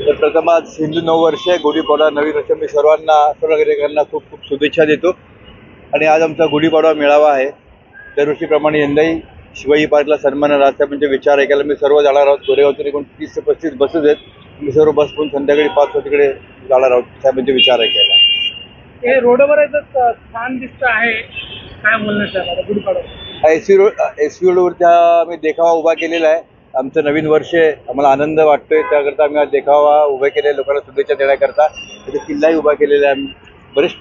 तर प्रथम आज हिंदू नववर्ष आहे, गुढीपाडवा नवीन वर्ष. मी सर्वांना सर्व नागरिकांना खूप खूप शुभेच्छा देतो. आणि आज आमचा गुढीपाडवा मेळावा आहे. दरवर्षीप्रमाणे यंदाही शिवाजी पार्कला सन्मान राजसाहेबांचे विचार ऐकायला मी सर्व जाणार आहोत. गोरेगावतून एकूण 30 ते 35 बसेस आहेत. मी सर्व बस पण संध्याकाळी 5 वाजता तिकडे जाणार आहोत साहेबांचे विचार ऐकायला. हे रोडवर छान दिसत आहे, काय बोलणार साहेब गुढीपाडवा? एस रोडवरती आम्ही देखावा उभा केलेला आहे. आमचं नवीन वर्ष आहे, आम्हाला आनंद वाटतोय, त्याकरता आम्ही हा देखावा उभा केलेला आहे. लोकांना शुभेच्छा देण्याकरता तिथे किल्लाही उभा केलेला आहे. बरेच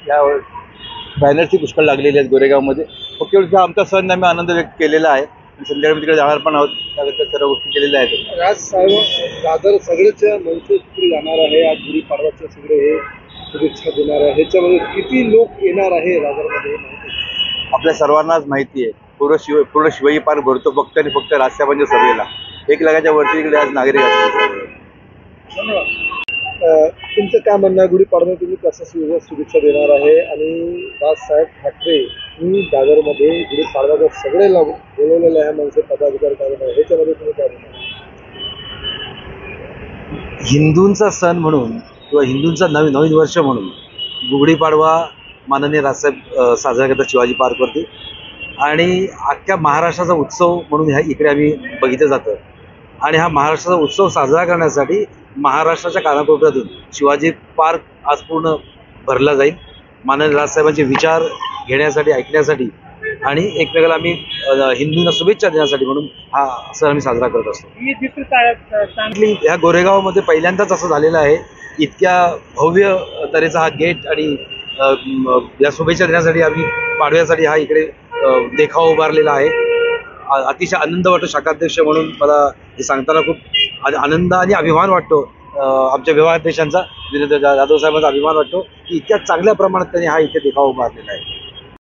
बॅनर्सही पुष्कळ लागलेले आहेत गोरेगावमध्ये. फक्त एवढं आमचा सण आम्ही आनंद व्यक्त केलेला आहे. संध्याकाळी तिकडे जाणार पण आहोत, त्याकरता सर्व गोष्टी केलेल्या आहेत. राजसाहेब दादर सगळेच मंच तिकडे जाणार आहे. आज गुढीपाडवाचे सगळे हे शुभेच्छा देणार आहे. ह्याच्यामध्ये किती लोक येणार आहे दादरमध्ये आपल्या सर्वांनाच माहिती आहे. पूर्ण शिवाजी पार्क भरतो फक्त आणि फक्त राजसाहेबांच्या सभेला. 1 लाखाच्या वरती इकडे आज नागरिक असतात. तुमचं काय म्हणणं आहे? गुढीपाडवा तुम्ही कसं शुभेच्छा देणार आहे? आणि राजसाहेब ठाकरे मी दादरमध्ये गुढीपाडवाचं सगळे बोलवलेलं आहे मनसे पदाधिकारी कार्यक्रम, ह्याच्यामध्ये तुम्ही काय म्हणणार? हिंदूंचा सण म्हणून किंवा हिंदूंचा नवीन वर्ष म्हणून गुढीपाडवा माननीय राजसाहेब साजरा करतात शिवाजी पार्कवरती. आणि अख्ख्या महाराष्ट्राचा उत्सव म्हणून इकडे आम्ही बघितलं जातं. आणि हा महाराष्ट्राचा उत्सव साजरा करण्यासाठी महाराष्ट्राच्या कानाकोपऱ्यातून शिवाजी पार्क आज पूर्ण भरला जाईल. माननीय राजसाहेबांचे विचार घेण्यासाठी, ऐकण्यासाठी आणि एकमेकाला आम्ही हिंदूंना शुभेच्छा देण्यासाठी म्हणून हा सण आम्ही साजरा करत असतो. चांगली ह्या गोरेगावमध्ये पहिल्यांदाच असं झालेलं आहे. इतक्या भव्य तऱ्हेचा हा गेट आणि या शुभेच्छा देण्यासाठी आम्ही पाडव्यासाठी हा इकडे देखावा उभारलेला आहे. अतिशय आनंद वाटतो शाखाध्यक्ष म्हणून. मला हे सांगताना खूप आनंद आणि अभिमान वाटतो. आमच्या विभागाध्यक्षांचा जाधव साहेबांचा अभिमान वाटतो की इतक्या चांगल्या प्रमाणात त्यांनी हा इथे देखावा उभारलेला आहे.